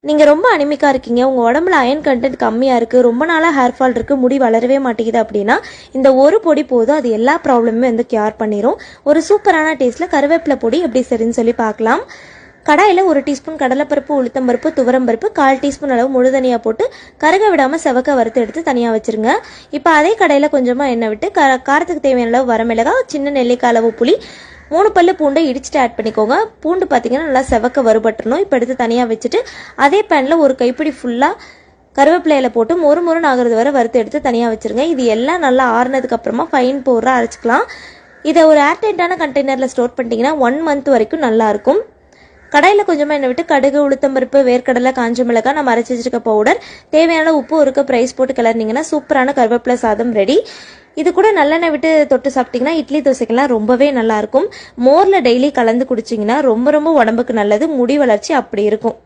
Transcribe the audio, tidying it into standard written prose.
நீங்கள் ரொம்ப அனிமிக்காக இருக்கீங்க, உங்கள் உடம்புல அயன் கண்டென்ட் கம்மியாக இருக்குது, ரொம்ப நாளாக ஹேர் ஃபால் இருக்குது, முடி வளரவே மாட்டேங்குது அப்படின்னா இந்த ஒரு பொடி போதும், அது எல்லா ப்ராப்ளமுமே வந்து கியூர் பண்ணிடும். ஒரு சூப்பரான டேஸ்ட்டில் கருவேப்பிலை பொடி எப்படி சரின்னு சொல்லி பார்க்கலாம். கடாயில் 1 டீஸ்பூன் கடலைப்பருப்பு, உளுத்தம்பருப்பு, துவரம்பருப்பு, 1/4 டீஸ்பூன் அளவு முழுதனியாக போட்டு கருக விடாமல் செவக்க வறுத்து எடுத்து தனியாக வச்சுருங்க. இப்போ அதே கடாயில் கொஞ்சமாக எண்ணெய் விட்டு காரத்துக்கு தேவையான அளவு வரமிளகாய், சின்ன நெல்லிக்காய் அளவு புளி, 3 பல்லு பூண்டை இடிச்சுட்டு ஆட் பண்ணிக்கோங்க. பூண்டு பார்த்தீங்கன்னா நல்லா செவக்க வறுபட்டுறணும். இப்போ எடுத்து தனியாக வச்சுட்டு அதே பேனில் 1 கைப்பிடி ஃபுல்லாக கருவேப்பிலையில் போட்டு மொறு ஆகிறது வரை வறுத்து எடுத்து தனியாக வச்சுருங்க. இது எல்லாம் நல்லா ஆறுனதுக்கு அப்புறமா ஃபைன் பவுடராக அரைச்சிக்கலாம். இதை ஒரு ஏர்டைட்டான கண்டெய்னரில் ஸ்டோர் பண்ணிட்டீங்கன்னா 1 மந்த் வரைக்கும் நல்லாயிருக்கும். கடாயில் கொஞ்சமாக எண்ணெய் விட்டு கடுகு, உளுத்தம்பருப்பு, வேர்க்கடலை, காஞ்ச மிளகாய், நம்ம அரைச்சி வச்சிருக்க பவுடர், தேவையான உப்பு இருக்க ப்ரைஸ் போட்டு கிளறினீங்கன்னா சூப்பரான கருவேப்பிலை சாதம் ரெடி. இது கூட நல்லெண்ணெய் விட்டு தொட்டு சாப்பிட்டிங்கன்னா இட்லி தோசைக்கெல்லாம் ரொம்பவே நல்லாயிருக்கும். மோரில் டெய்லி கலந்து குடிச்சிங்கன்னா ரொம்ப உடம்புக்கு நல்லது, முடி வளர்ச்சி அப்படி இருக்கும்.